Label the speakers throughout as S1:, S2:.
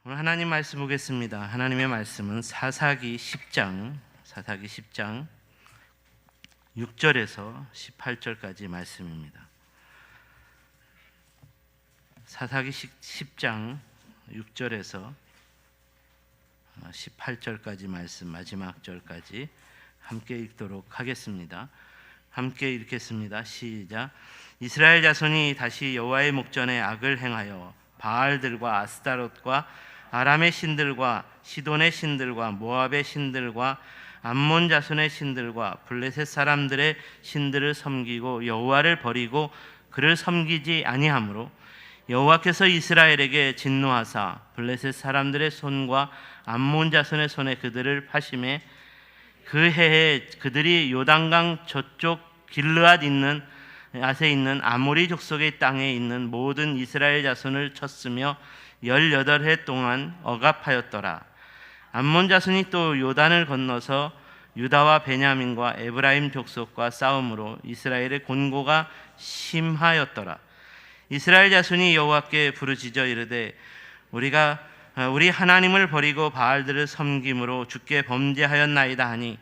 S1: 오늘 하나님 말씀 보겠습니다. 하나님의 말씀은 사사기 10장 6절에서 18절까지 말씀입니다. 사사기 10장 6절에서 18절까지 말씀, 마지막 절까지 함께 읽도록 하겠습니다. 함께 읽겠습니다. 시작. 이스라엘 자손이 다시 여호와의 목전에 악을 행하여 바알들과 아스타롯과 아람의 신들과 시돈의 신들과 모압의 신들과 암몬 자손의 신들과 블레셋 사람들의 신들을 섬기고 여호와를 버리고 그를 섬기지 아니하므로 여호와께서 이스라엘에게 진노하사 블레셋 사람들의 손과 암몬 자손의 손에 그들을 파심해 그 해에 그들이 요단강 저쪽 길르앗 있는 앗에 있는 아모리 족속의 땅에 있는 모든 이스라엘 자손을 쳤으며 18해 동안 억압하였더라. 암몬 자손이 또 요단을 건너서 유다와 베냐민과 에브라임 족속과 싸움으로 이스라엘의 곤고가 심하였더라. 이스라엘 자손이 여호와께 부르짖어 이르되 우리 하나님을 버리고 바알들을 섬김으로 주께 범죄하였나이다 하니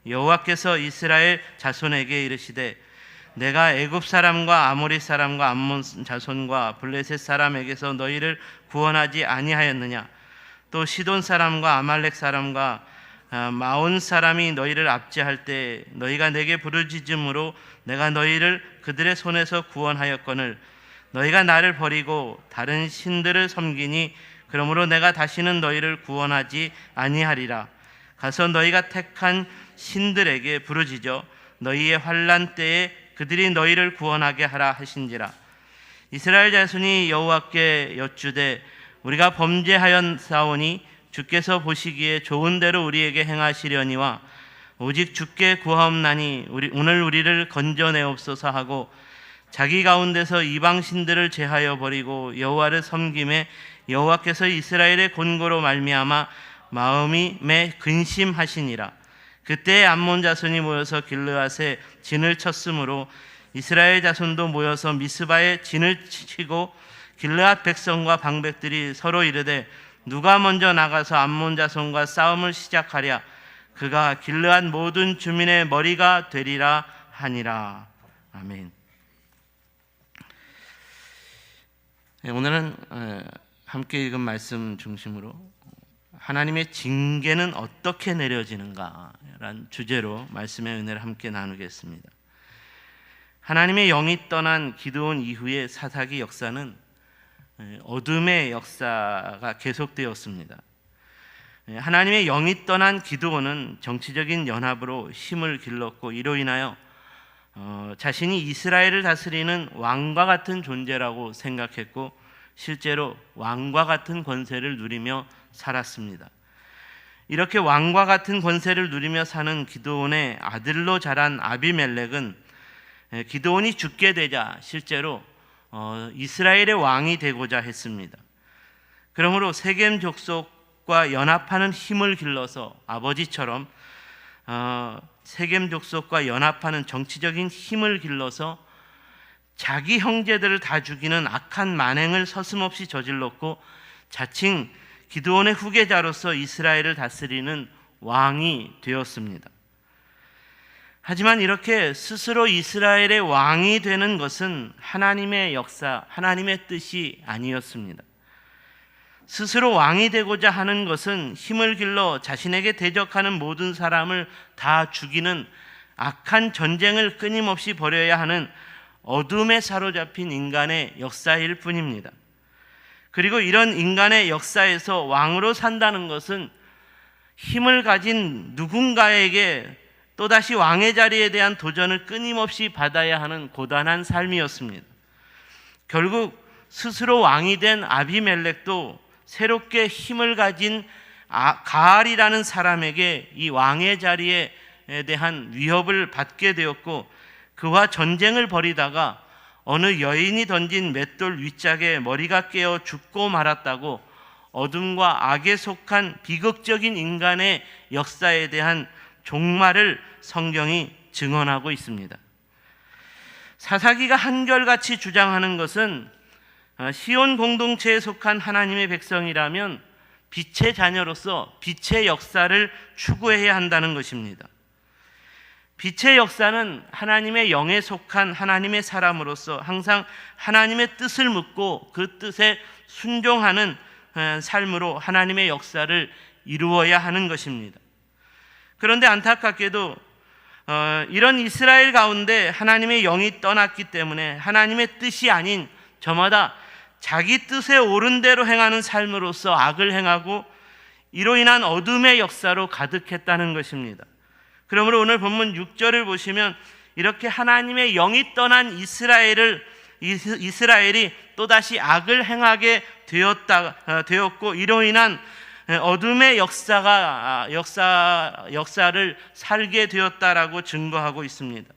S1: 여호와께서 이스라엘 자손에게 이르시되 내가 애굽 사람과 아모리 사람과 암몬 자손과 블레셋 사람에게서 너희를 구원하지 아니하였느냐? 또 시돈 사람과 아말렉 사람과 마온 사람이 너희를 압제할 때 너희가 내게 부르짖음으로 내가 너희를 그들의 손에서 구원하였거늘 너희가 나를 버리고 다른 신들을 섬기니 그러므로 내가 다시는 너희를 구원하지 아니하리라. 가서 너희가 택한 신들에게 부르짖어 너희의 환난 때에 그들이 너희를 구원하게 하라 하신지라. 이스라엘 자손이 여호와께 여쭈되 우리가 범죄하였사오니 주께서 보시기에 좋은 대로 우리에게 행하시려니와 오직 주께 구하옵나니 오늘 우리를 건져내옵소서 하고 자기 가운데서 이방 신들을 제하여 버리고 여호와를 섬김에 여호와께서 이스라엘의 곤고로 말미암아 마음이 근심하시니라. 그때 암몬 자손이 모여서 길르앗에 진을 쳤으므로 이스라엘 자손도 모여서 미스바에 진을 치고 길르앗 백성과 방백들이 서로 이르되 누가 먼저 나가서 암몬 자손과 싸움을 시작하랴. 그가 길르앗 모든 주민의 머리가 되리라 하니라. 아멘. 오늘은 함께 읽은 말씀 중심으로 하나님의 징계는 어떻게 내려지는가라는 주제로 말씀의 은혜를 함께 나누겠습니다. 하나님의 영이 떠난 기드온 이후의 사사기 역사는 어둠의 역사가 계속되었습니다. 하나님의 영이 떠난 기드온은 정치적인 연합으로 힘을 길렀고 이로 인하여 자신이 이스라엘을 다스리는 왕과 같은 존재라고 생각했고 실제로 왕과 같은 권세를 누리며 살았습니다. 이렇게 왕과 같은 권세를 누리며 사는 기드온의 아들로 자란 아비멜렉은 기드온이 죽게 되자 실제로 이스라엘의 왕이 되고자 했습니다. 그러므로 세겜 족속과 연합하는 힘을 길러서 아버지처럼 세겜 족속과 연합하는 정치적인 힘을 길러서 자기 형제들을 다 죽이는 악한 만행을 서슴없이 저질렀고 자칭 기드온의 후계자로서 이스라엘을 다스리는 왕이 되었습니다. 하지만 이렇게 스스로 이스라엘의 왕이 되는 것은 하나님의 역사, 하나님의 뜻이 아니었습니다. 스스로 왕이 되고자 하는 것은 힘을 길러 자신에게 대적하는 모든 사람을 다 죽이는 악한 전쟁을 끊임없이 벌여야 하는 어둠에 사로잡힌 인간의 역사일 뿐입니다. 그리고 이런 인간의 역사에서 왕으로 산다는 것은 힘을 가진 누군가에게 또다시 왕의 자리에 대한 도전을 끊임없이 받아야 하는 고단한 삶이었습니다. 결국 스스로 왕이 된 아비멜렉도 새롭게 힘을 가진 가알이라는 사람에게 이 왕의 자리에 대한 위협을 받게 되었고 그와 전쟁을 벌이다가 어느 여인이 던진 맷돌 윗짝에 머리가 깨어 죽고 말았다고 어둠과 악에 속한 비극적인 인간의 역사에 대한 종말을 성경이 증언하고 있습니다. 사사기가 한결같이 주장하는 것은 시온 공동체에 속한 하나님의 백성이라면 빛의 자녀로서 빛의 역사를 추구해야 한다는 것입니다. 빛의 역사는 하나님의 영에 속한 하나님의 사람으로서 항상 하나님의 뜻을 묻고 그 뜻에 순종하는 삶으로 하나님의 역사를 이루어야 하는 것입니다. 그런데 안타깝게도 이런 이스라엘 가운데 하나님의 영이 떠났기 때문에 하나님의 뜻이 아닌 저마다 자기 뜻에 옳은 대로 행하는 삶으로서 악을 행하고 이로 인한 어둠의 역사로 가득했다는 것입니다. 그러므로 오늘 본문 6절을 보시면 이렇게 하나님의 영이 떠난 이스라엘이 또다시 악을 행하게 되었고 이로 인한 어둠의 역사를 살게 되었다라고 증거하고 있습니다.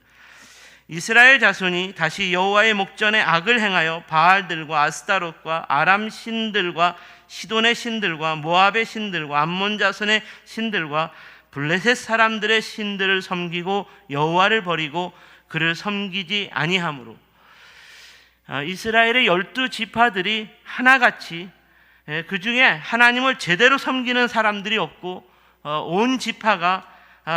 S1: 이스라엘 자손이 다시 여호와의 목전에 악을 행하여 바알들과 아스타롯과 아람 신들과 시돈의 신들과 모압의 신들과 암몬 자손의 신들과 블레셋 사람들의 신들을 섬기고 여호와를 버리고 그를 섬기지 아니하므로 이스라엘의 12지파들이 하나같이 그 중에 하나님을 제대로 섬기는 사람들이 없고 온 지파가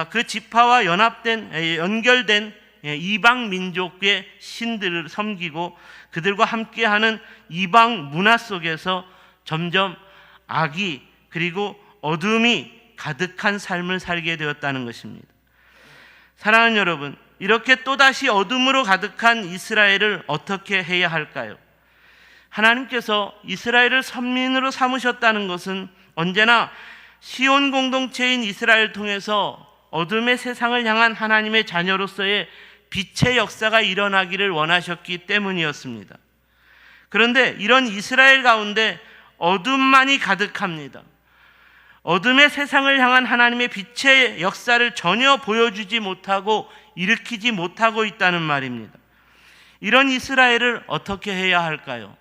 S1: 그 지파와 연결된 이방 민족의 신들을 섬기고 그들과 함께하는 이방 문화 속에서 점점 악이 그리고 어둠이 가득한 삶을 살게 되었다는 것입니다. 사랑하는 여러분, 이렇게 또다시 어둠으로 가득한 이스라엘을 어떻게 해야 할까요? 하나님께서 이스라엘을 선민으로 삼으셨다는 것은 언제나 시온 공동체인 이스라엘을 통해서 어둠의 세상을 향한 하나님의 자녀로서의 빛의 역사가 일어나기를 원하셨기 때문이었습니다. 그런데 이런 이스라엘 가운데 어둠만이 가득합니다. 어둠의 세상을 향한 하나님의 빛의 역사를 전혀 보여주지 못하고 일으키지 못하고 있다는 말입니다. 이런 이스라엘을 어떻게 해야 할까요?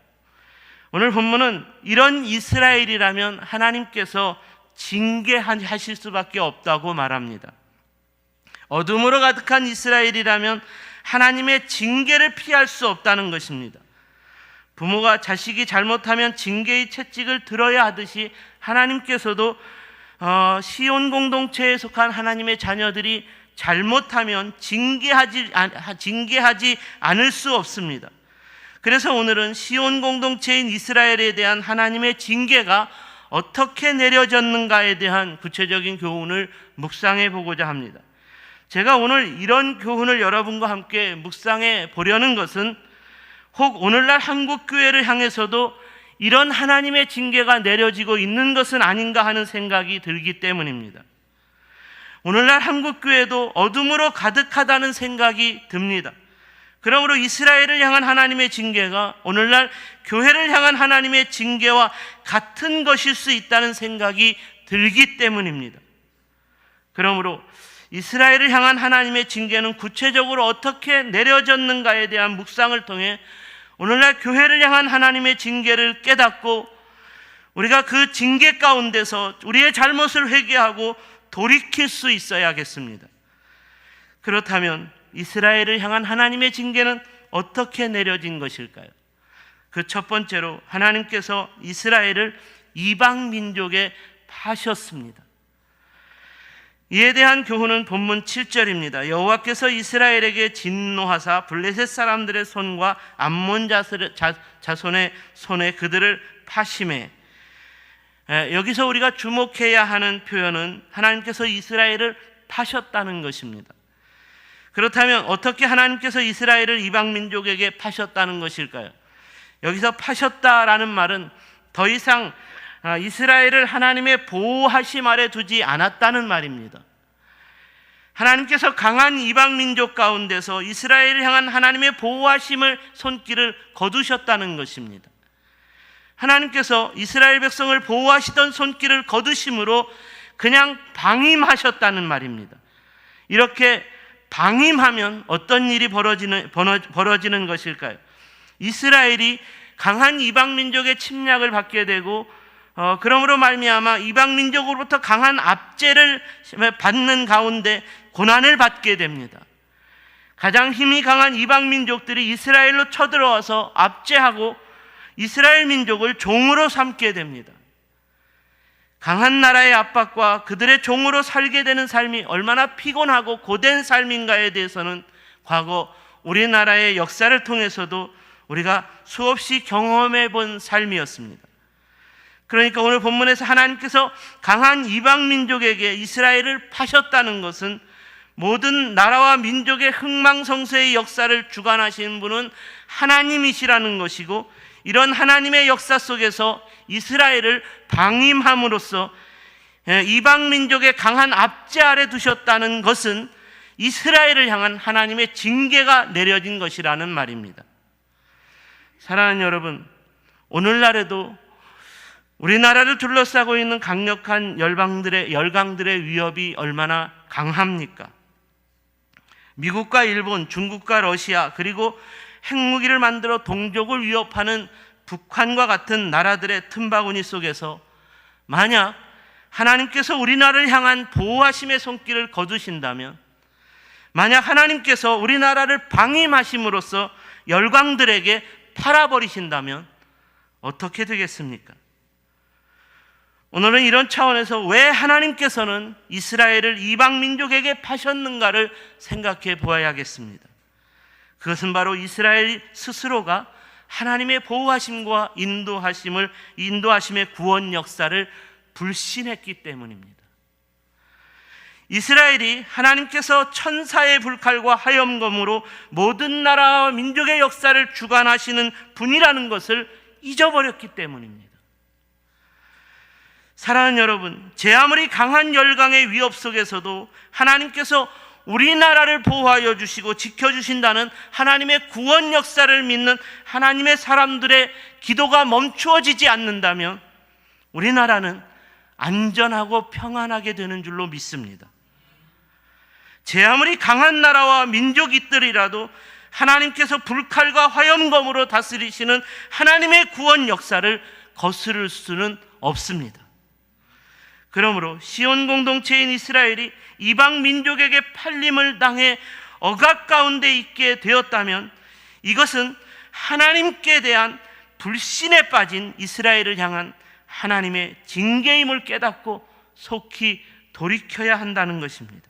S1: 오늘 본문은 이런 이스라엘이라면 하나님께서 징계하실 수밖에 없다고 말합니다. 어둠으로 가득한 이스라엘이라면 하나님의 징계를 피할 수 없다는 것입니다. 부모가 자식이 잘못하면 징계의 채찍을 들어야 하듯이 하나님께서도 시온 공동체에 속한 하나님의 자녀들이 잘못하면 징계하지 않을 수 없습니다. 그래서 오늘은 시온 공동체인 이스라엘에 대한 하나님의 징계가 어떻게 내려졌는가에 대한 구체적인 교훈을 묵상해 보고자 합니다. 제가 오늘 이런 교훈을 여러분과 함께 묵상해 보려는 것은 혹 오늘날 한국교회를 향해서도 이런 하나님의 징계가 내려지고 있는 것은 아닌가 하는 생각이 들기 때문입니다. 오늘날 한국교회도 어둠으로 가득하다는 생각이 듭니다. 그러므로 이스라엘을 향한 하나님의 징계가 오늘날 교회를 향한 하나님의 징계와 같은 것일 수 있다는 생각이 들기 때문입니다. 그러므로 이스라엘을 향한 하나님의 징계는 구체적으로 어떻게 내려졌는가에 대한 묵상을 통해 오늘날 교회를 향한 하나님의 징계를 깨닫고 우리가 그 징계 가운데서 우리의 잘못을 회개하고 돌이킬 수 있어야겠습니다. 그렇다면 이스라엘을 향한 하나님의 징계는 어떻게 내려진 것일까요? 그 첫 번째로 하나님께서 이스라엘을 이방 민족에 파셨습니다. 이에 대한 교훈은 본문 7절입니다. 여호와께서 이스라엘에게 진노하사 블레셋 사람들의 손과 암몬 자손의 손에 그들을 파심해. 여기서 우리가 주목해야 하는 표현은 하나님께서 이스라엘을 파셨다는 것입니다. 그렇다면 어떻게 하나님께서 이스라엘을 이방 민족에게 파셨다는 것일까요? 여기서 파셨다라는 말은 더 이상 이스라엘을 하나님의 보호하심 아래 두지 않았다는 말입니다. 하나님께서 강한 이방 민족 가운데서 이스라엘을 향한 하나님의 보호하심을 손길을 거두셨다는 것입니다. 하나님께서 이스라엘 백성을 보호하시던 손길을 거두심으로 그냥 방임하셨다는 말입니다. 이렇게 방임하면 어떤 일이 벌어지는 것일까요? 이스라엘이 강한 이방 민족의 침략을 받게 되고 그러므로 말미암아 이방 민족으로부터 강한 압제를 받는 가운데 고난을 받게 됩니다. 가장 힘이 강한 이방 민족들이 이스라엘로 쳐들어와서 압제하고 이스라엘 민족을 종으로 삼게 됩니다. 강한 나라의 압박과 그들의 종으로 살게 되는 삶이 얼마나 피곤하고 고된 삶인가에 대해서는 과거 우리나라의 역사를 통해서도 우리가 수없이 경험해 본 삶이었습니다. 그러니까 오늘 본문에서 하나님께서 강한 이방 민족에게 이스라엘을 파셨다는 것은 모든 나라와 민족의 흥망성쇠의 역사를 주관하시는 분은 하나님이시라는 것이고, 이런 하나님의 역사 속에서 이스라엘을 방임함으로써 이방 민족의 강한 압제 아래 두셨다는 것은 이스라엘을 향한 하나님의 징계가 내려진 것이라는 말입니다. 사랑하는 여러분, 오늘날에도 우리나라를 둘러싸고 있는 강력한 열강들의 위협이 얼마나 강합니까? 미국과 일본, 중국과 러시아, 그리고 핵무기를 만들어 동족을 위협하는 북한과 같은 나라들의 틈바구니 속에서 만약 하나님께서 우리나라를 향한 보호하심의 손길을 거두신다면, 만약 하나님께서 우리나라를 방임하심으로써 열강들에게 팔아버리신다면 어떻게 되겠습니까? 오늘은 이런 차원에서 왜 하나님께서는 이스라엘을 이방 민족에게 파셨는가를 생각해 보아야겠습니다. 그것은 바로 이스라엘 스스로가 하나님의 보호하심과 인도하심의 구원 역사를 불신했기 때문입니다. 이스라엘이 하나님께서 천사의 불칼과 화염검으로 모든 나라와 민족의 역사를 주관하시는 분이라는 것을 잊어버렸기 때문입니다. 사랑하는 여러분, 제 아무리 강한 열강의 위협 속에서도 하나님께서 우리나라를 보호하여 주시고 지켜주신다는 하나님의 구원 역사를 믿는 하나님의 사람들의 기도가 멈추어지지 않는다면 우리나라는 안전하고 평안하게 되는 줄로 믿습니다. 제 아무리 강한 나라와 민족이더라도 하나님께서 불칼과 화염검으로 다스리시는 하나님의 구원 역사를 거스를 수는 없습니다. 그러므로 시온 공동체인 이스라엘이 이방 민족에게 팔림을 당해 억압 가운데 있게 되었다면 이것은 하나님께 대한 불신에 빠진 이스라엘을 향한 하나님의 징계임을 깨닫고 속히 돌이켜야 한다는 것입니다.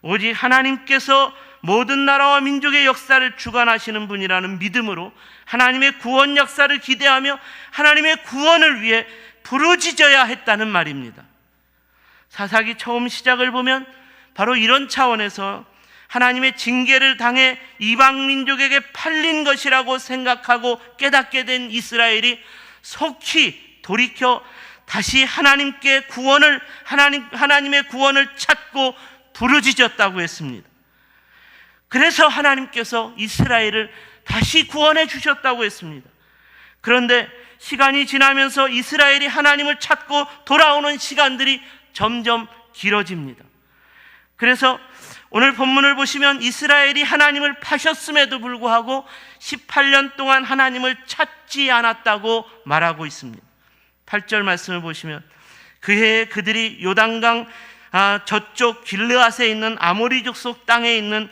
S1: 오직 하나님께서 모든 나라와 민족의 역사를 주관하시는 분이라는 믿음으로 하나님의 구원 역사를 기대하며 하나님의 구원을 위해 부르짖어야 했다는 말입니다. 사사기 처음 시작을 보면 바로 이런 차원에서 하나님의 징계를 당해 이방 민족에게 팔린 것이라고 생각하고 깨닫게 된 이스라엘이 속히 돌이켜 다시 하나님의 구원을 찾고 부르짖었다고 했습니다. 그래서 하나님께서 이스라엘을 다시 구원해 주셨다고 했습니다. 그런데 시간이 지나면서 이스라엘이 하나님을 찾고 돌아오는 시간들이 점점 길어집니다. 그래서 오늘 본문을 보시면 이스라엘이 하나님을 파셨음에도 불구하고 18년 동안 하나님을 찾지 않았다고 말하고 있습니다. 8절 말씀을 보시면 그 해에 그들이 요단강 저쪽 길르앗에 있는 아모리 족속 땅에 있는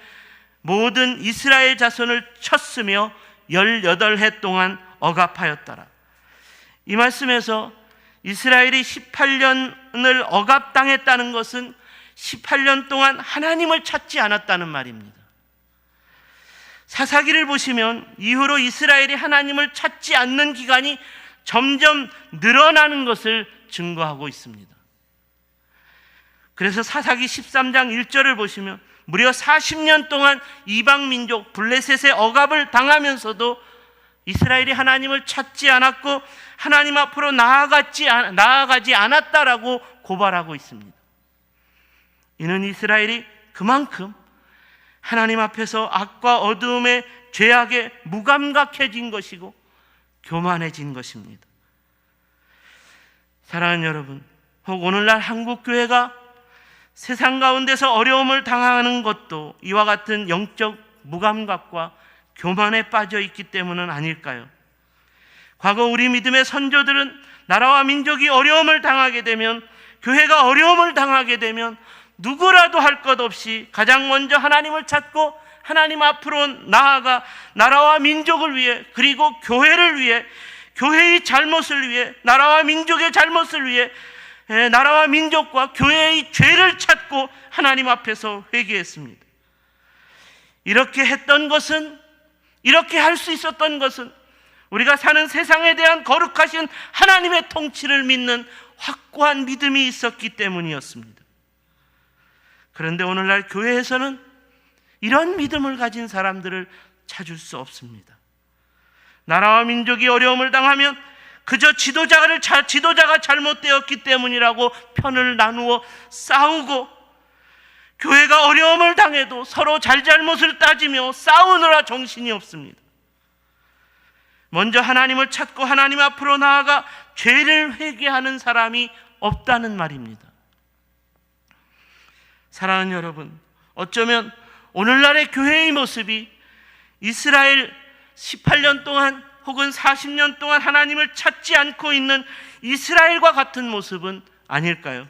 S1: 모든 이스라엘 자손을 쳤으며 18해 동안 억압하였더라. 이 말씀에서 이스라엘이 18년을 억압당했다는 것은 18년 동안 하나님을 찾지 않았다는 말입니다. 사사기를 보시면 이후로 이스라엘이 하나님을 찾지 않는 기간이 점점 늘어나는 것을 증거하고 있습니다. 그래서 사사기 13장 1절을 보시면 무려 40년 동안 이방 민족 블레셋의 억압을 당하면서도 이스라엘이 하나님을 찾지 않았고 하나님 앞으로 나아가지 않았다라고 고발하고 있습니다. 이는 이스라엘이 그만큼 하나님 앞에서 악과 어두움의 죄악에 무감각해진 것이고 교만해진 것입니다. 사랑하는 여러분, 혹 오늘날 한국교회가 세상 가운데서 어려움을 당하는 것도 이와 같은 영적 무감각과 교만에 빠져 있기 때문은 아닐까요? 과거 우리 믿음의 선조들은 나라와 민족이 어려움을 당하게 되면, 교회가 어려움을 당하게 되면 누구라도 할 것 없이 가장 먼저 하나님을 찾고 하나님 앞으로 나아가 나라와 민족을 위해, 그리고 교회를 위해, 교회의 잘못을 위해, 나라와 민족의 잘못을 위해 나라와 민족과 교회의 죄를 찾고 하나님 앞에서 회개했습니다. 이렇게 했던 것은, 이렇게 할 수 있었던 것은 우리가 사는 세상에 대한 거룩하신 하나님의 통치를 믿는 확고한 믿음이 있었기 때문이었습니다. 그런데 오늘날 교회에서는 이런 믿음을 가진 사람들을 찾을 수 없습니다. 나라와 민족이 어려움을 당하면 그저 지도자가 잘못되었기 때문이라고 편을 나누어 싸우고, 교회가 어려움을 당해도 서로 잘잘못을 따지며 싸우느라 정신이 없습니다. 먼저 하나님을 찾고 하나님 앞으로 나아가 죄를 회개하는 사람이 없다는 말입니다. 사랑하는 여러분, 어쩌면 오늘날의 교회의 모습이 이스라엘 18년 동안 혹은 40년 동안 하나님을 찾지 않고 있는 이스라엘과 같은 모습은 아닐까요?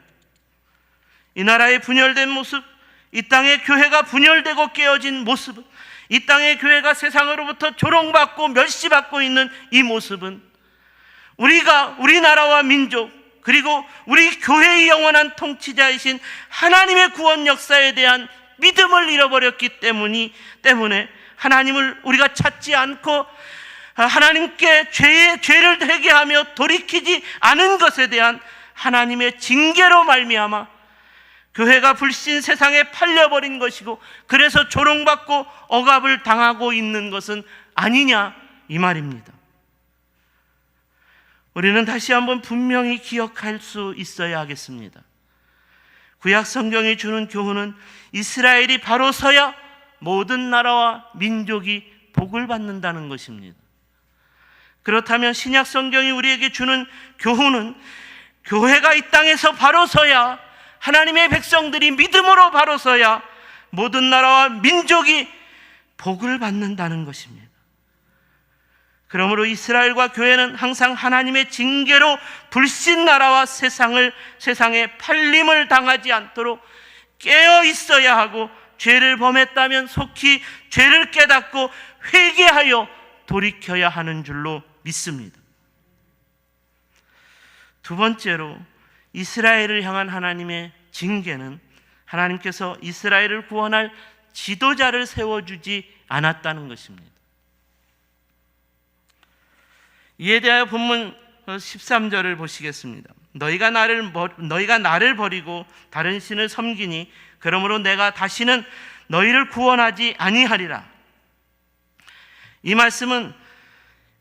S1: 이 나라의 분열된 모습, 이 땅의 교회가 분열되고 깨어진 모습은, 이 땅의 교회가 세상으로부터 조롱받고 멸시받고 있는 이 모습은 우리 나라와 민족, 그리고 우리 교회의 영원한 통치자이신 하나님의 구원 역사에 대한 믿음을 잃어버렸기 때문에 하나님을 우리가 찾지 않고 하나님께 죄를 회개하며 돌이키지 않은 것에 대한 하나님의 징계로 말미암아 교회가 불신 세상에 팔려버린 것이고, 그래서 조롱받고 억압을 당하고 있는 것은 아니냐, 이 말입니다. 우리는 다시 한번 분명히 기억할 수 있어야 하겠습니다. 구약 성경이 주는 교훈은 이스라엘이 바로 서야 모든 나라와 민족이 복을 받는다는 것입니다. 그렇다면 신약 성경이 우리에게 주는 교훈은 교회가 이 땅에서 바로 서야, 하나님의 백성들이 믿음으로 바로 서야 모든 나라와 민족이 복을 받는다는 것입니다. 그러므로 이스라엘과 교회는 항상 하나님의 징계로 불신 나라와 세상에 팔림을 당하지 않도록 깨어 있어야 하고, 죄를 범했다면 속히 죄를 깨닫고 회개하여 돌이켜야 하는 줄로 믿습니다. 두 번째로, 이스라엘을 향한 하나님의 징계는 하나님께서 이스라엘을 구원할 지도자를 세워주지 않았다는 것입니다. 이에 대하여 본문 13절을 보시겠습니다. 너희가 나를 버리고 다른 신을 섬기니 그러므로 내가 다시는 너희를 구원하지 아니하리라. 이 말씀은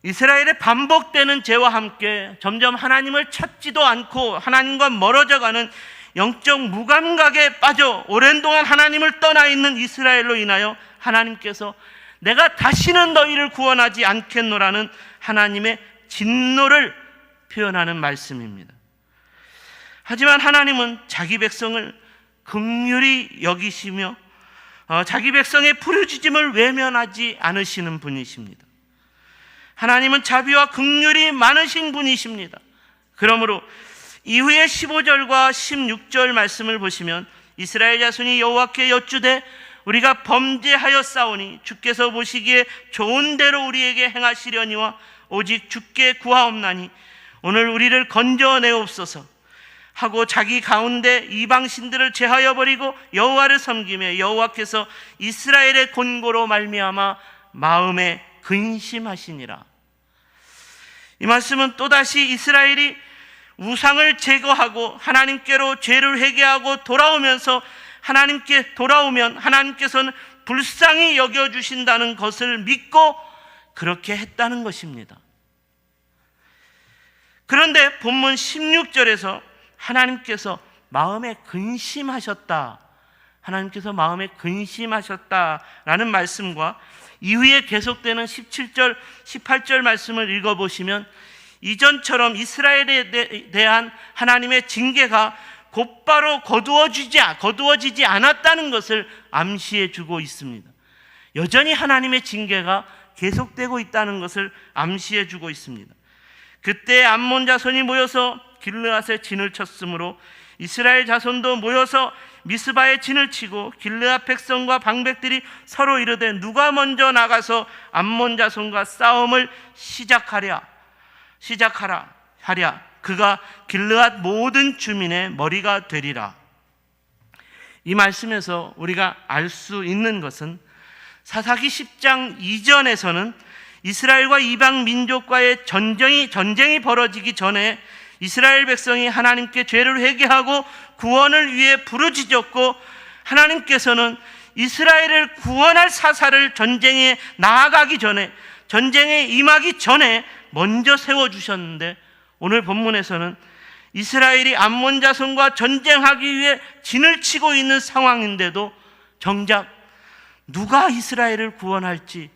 S1: 이스라엘의 반복되는 죄와 함께 점점 하나님을 찾지도 않고 하나님과 멀어져가는 영적 무감각에 빠져 오랜 동안 하나님을 떠나 있는 이스라엘로 인하여 하나님께서 내가 다시는 너희를 구원하지 않겠노라는 하나님의 진노를 표현하는 말씀입니다. 하지만 하나님은 자기 백성을 긍휼히 여기시며 자기 백성의 부르짖음을 외면하지 않으시는 분이십니다. 하나님은 자비와 긍휼이 많으신 분이십니다. 그러므로 이후에 15절과 16절 말씀을 보시면 이스라엘 자손이 여호와께 여쭈되 우리가 범죄하였사오니 주께서 보시기에 좋은 대로 우리에게 행하시려니와 오직 주께 구하옵나니 오늘 우리를 건져내옵소서 하고 자기 가운데 이방신들을 제하여 버리고 여호와를 섬기며 여호와께서 이스라엘의 곤고로 말미암아 마음에 근심하시니라. 이 말씀은 또다시 이스라엘이 우상을 제거하고 하나님께로 죄를 회개하고 돌아오면서 하나님께 돌아오면 하나님께서는 불쌍히 여겨주신다는 것을 믿고 그렇게 했다는 것입니다. 그런데 본문 16절에서 하나님께서 마음에 근심하셨다, 하나님께서 마음에 근심하셨다라는 말씀과 이후에 계속되는 17절, 18절 말씀을 읽어보시면 이전처럼 이스라엘에 대한 하나님의 징계가 곧바로 거두어지지 않았다는 것을 암시해 주고 있습니다. 여전히 하나님의 징계가 계속되고 있다는 것을 암시해 주고 있습니다. 그때 암몬 자손이 모여서 길르앗에 진을 쳤으므로 이스라엘 자손도 모여서 미스바에 진을 치고 길르앗 백성과 방백들이 서로 이르되 누가 먼저 나가서 암몬 자손과 싸움을 시작하랴. 그가 길르앗 모든 주민의 머리가 되리라. 이 말씀에서 우리가 알 수 있는 것은 사사기 10장 이전에서는 이스라엘과 이방 민족과의 전쟁이 벌어지기 전에 이스라엘 백성이 하나님께 죄를 회개하고 구원을 위해 부르짖었고, 하나님께서는 이스라엘을 구원할 사사를 전쟁에 나아가기 전에, 전쟁에 임하기 전에 먼저 세워주셨는데, 오늘 본문에서는 이스라엘이 암몬 자손과 전쟁하기 위해 진을 치고 있는 상황인데도 정작 누가 이스라엘을 구원할지,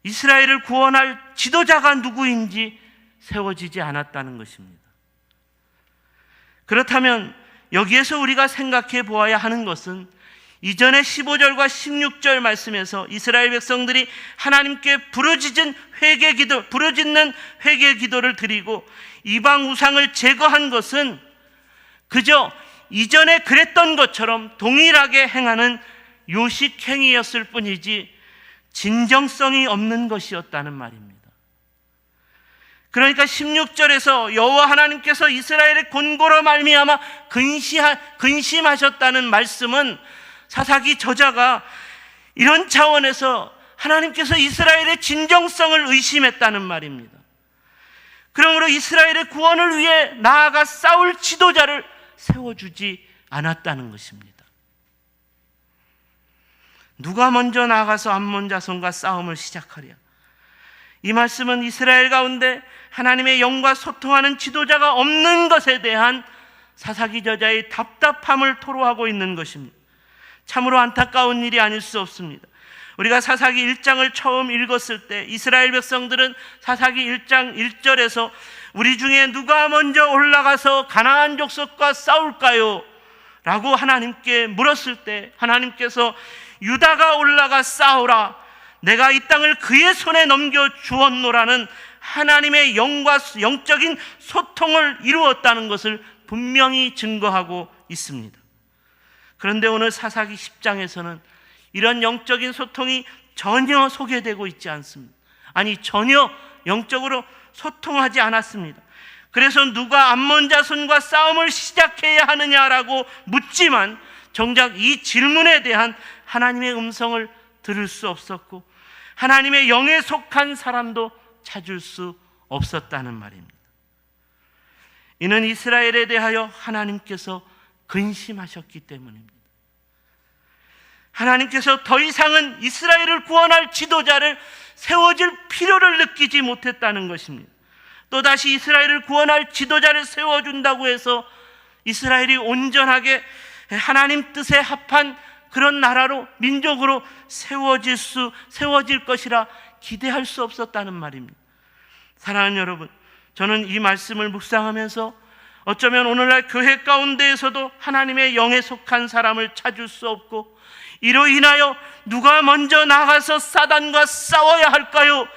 S1: 이스라엘을 구원할 지도자가 누구인지 세워지지 않았다는 것입니다. 그렇다면 여기에서 우리가 생각해 보아야 하는 것은 이전의 15절과 16절 말씀에서 이스라엘 백성들이 하나님께 부르짖는 회개 기도를 드리고 이방 우상을 제거한 것은 그저 이전에 그랬던 것처럼 동일하게 행하는 요식 행위였을 뿐이지 진정성이 없는 것이었다는 말입니다. 그러니까 16절에서 여호와 하나님께서 이스라엘의 곤고로 말미암아 근심하셨다는 말씀은 사사기 저자가 이런 차원에서 하나님께서 이스라엘의 진정성을 의심했다는 말입니다. 그러므로 이스라엘의 구원을 위해 나아가 싸울 지도자를 세워주지 않았다는 것입니다. 누가 먼저 나아가서 암몬 자손과 싸움을 시작하랴? 이 말씀은 이스라엘 가운데 하나님의 영과 소통하는 지도자가 없는 것에 대한 사사기 저자의 답답함을 토로하고 있는 것입니다. 참으로 안타까운 일이 아닐 수 없습니다. 우리가 사사기 1장을 처음 읽었을 때 이스라엘 백성들은 사사기 1장 1절에서 우리 중에 누가 먼저 올라가서 가나안 족속과 싸울까요? 라고 하나님께 물었을 때 하나님께서 유다가 올라가 싸우라, 내가 이 땅을 그의 손에 넘겨주었노라는 하나님의 영적인 소통을 이루었다는 것을 분명히 증거하고 있습니다. 그런데 오늘 사사기 10장에서는 이런 영적인 소통이 전혀 소개되고 있지 않습니다. 아니, 전혀 영적으로 소통하지 않았습니다. 그래서 누가 암몬 자손과 싸움을 시작해야 하느냐라고 묻지만 정작 이 질문에 대한 하나님의 음성을 들을 수 없었고 하나님의 영에 속한 사람도 찾을 수 없었다는 말입니다. 이는 이스라엘에 대하여 하나님께서 근심하셨기 때문입니다. 하나님께서 더 이상은 이스라엘을 구원할 지도자를 세워줄 필요를 느끼지 못했다는 것입니다. 또다시 이스라엘을 구원할 지도자를 세워준다고 해서 이스라엘이 온전하게 하나님 뜻에 합한 그런 나라로, 민족으로 세워질 것이라 기대할 수 없었다는 말입니다. 사랑하는 여러분, 저는 이 말씀을 묵상하면서 어쩌면 오늘날 교회 가운데에서도 하나님의 영에 속한 사람을 찾을 수 없고, 이로 인하여 누가 먼저 나가서 사단과 싸워야 할까요?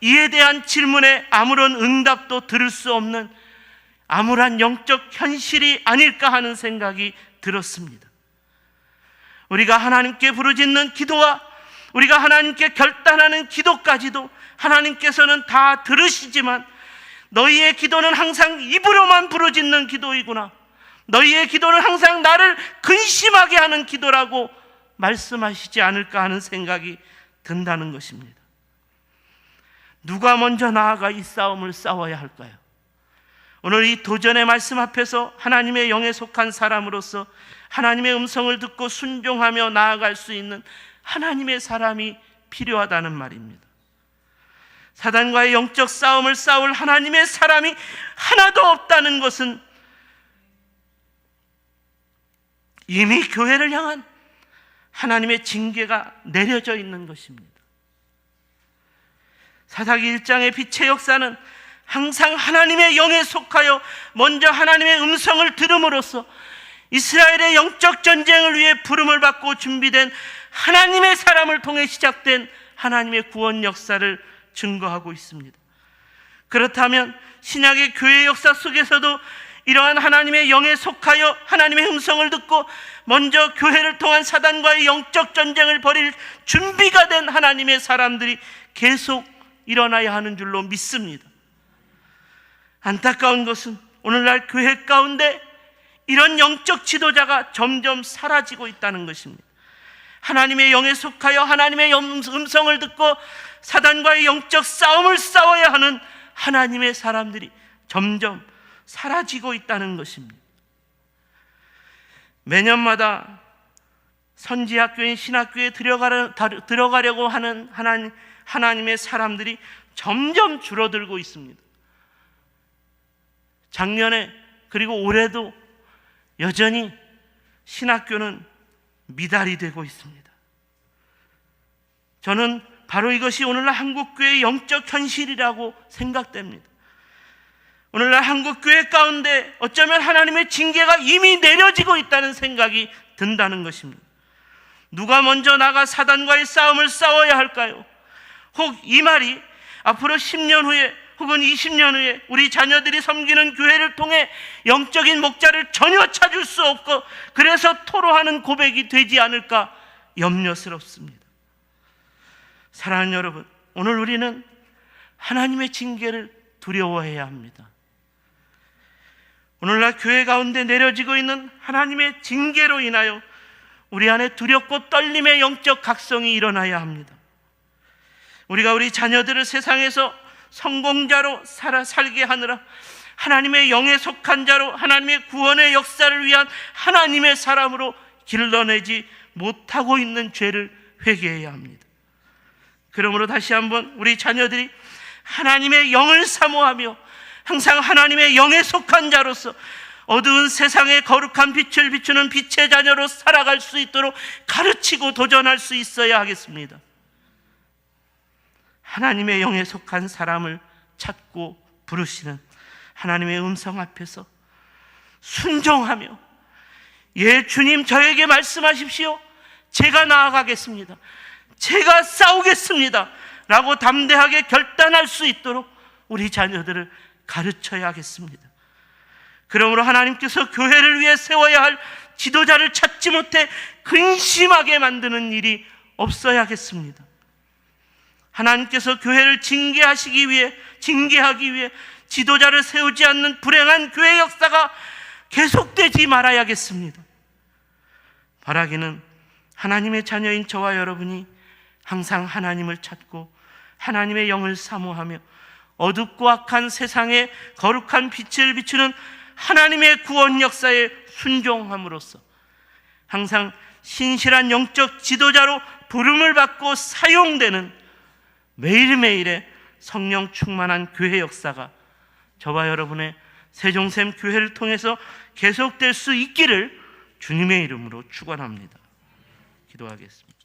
S1: 이에 대한 질문에 아무런 응답도 들을 수 없는 암울한 영적 현실이 아닐까 하는 생각이 들었습니다. 우리가 하나님께 부르짖는 기도와 우리가 하나님께 결단하는 기도까지도 하나님께서는 다 들으시지만, 너희의 기도는 항상 입으로만 부르짖는 기도이구나, 너희의 기도는 항상 나를 근심하게 하는 기도라고 말씀하시지 않을까 하는 생각이 든다는 것입니다. 누가 먼저 나아가 이 싸움을 싸워야 할까요? 오늘 이 도전의 말씀 앞에서 하나님의 영에 속한 사람으로서 하나님의 음성을 듣고 순종하며 나아갈 수 있는 하나님의 사람이 필요하다는 말입니다. 사단과의 영적 싸움을 싸울 하나님의 사람이 하나도 없다는 것은 이미 교회를 향한 하나님의 징계가 내려져 있는 것입니다. 사사기 1장의 빛의 역사는 항상 하나님의 영에 속하여 먼저 하나님의 음성을 들음으로써 이스라엘의 영적 전쟁을 위해 부름을 받고 준비된 하나님의 사람을 통해 시작된 하나님의 구원 역사를 증거하고 있습니다. 그렇다면 신약의 교회 역사 속에서도 이러한 하나님의 영에 속하여 하나님의 음성을 듣고 먼저 교회를 통한 사단과의 영적 전쟁을 벌일 준비가 된 하나님의 사람들이 계속 일어나야 하는 줄로 믿습니다. 안타까운 것은 오늘날 교회 가운데 이런 영적 지도자가 점점 사라지고 있다는 것입니다. 하나님의 영에 속하여 하나님의 음성을 듣고 사단과의 영적 싸움을 싸워야 하는 하나님의 사람들이 점점 사라지고 있다는 것입니다. 매년마다 선지학교인 신학교에 들어가려고 하는 하나님의 사람들이 점점 줄어들고 있습니다. 작년에 그리고 올해도 여전히 신학교는 미달이 되고 있습니다. 저는 바로 이것이 오늘날 한국교회의 영적 현실이라고 생각됩니다. 오늘날 한국교회 가운데 어쩌면 하나님의 징계가 이미 내려지고 있다는 생각이 든다는 것입니다. 누가 먼저 나가 사단과의 싸움을 싸워야 할까요? 혹 이 말이 앞으로 10년 후에 혹은 20년 후에 우리 자녀들이 섬기는 교회를 통해 영적인 목자를 전혀 찾을 수 없고 그래서 토로하는 고백이 되지 않을까 염려스럽습니다. 사랑하는 여러분, 오늘 우리는 하나님의 징계를 두려워해야 합니다. 오늘날 교회 가운데 내려지고 있는 하나님의 징계로 인하여 우리 안에 두렵고 떨림의 영적 각성이 일어나야 합니다. 우리가 우리 자녀들을 세상에서 성공자로 살게 하느라 하나님의 영에 속한 자로 하나님의 구원의 역사를 위한 하나님의 사람으로 길러내지 못하고 있는 죄를 회개해야 합니다. 그러므로 다시 한번 우리 자녀들이 하나님의 영을 사모하며 항상 하나님의 영에 속한 자로서 어두운 세상에 거룩한 빛을 비추는 빛의 자녀로 살아갈 수 있도록 가르치고 도전할 수 있어야 하겠습니다. 하나님의 영에 속한 사람을 찾고 부르시는 하나님의 음성 앞에서 순종하며 예 주님 저에게 말씀하십시오. 제가 나아가겠습니다. 제가 싸우겠습니다 라고 담대하게 결단할 수 있도록 우리 자녀들을 가르쳐야 하겠습니다. 그러므로 하나님께서 교회를 위해 세워야 할 지도자를 찾지 못해 근심하게 만드는 일이 없어야겠습니다. 하나님께서 교회를 징계하기 위해 지도자를 세우지 않는 불행한 교회 역사가 계속되지 말아야겠습니다. 바라기는 하나님의 자녀인 저와 여러분이 항상 하나님을 찾고 하나님의 영을 사모하며 어둡고 악한 세상에 거룩한 빛을 비추는 하나님의 구원 역사에 순종함으로써 항상 신실한 영적 지도자로 부름을 받고 사용되는 매일매일의 성령 충만한 교회 역사가 저와 여러분의 세종샘 교회를 통해서 계속될 수 있기를 주님의 이름으로 축원합니다. 기도하겠습니다.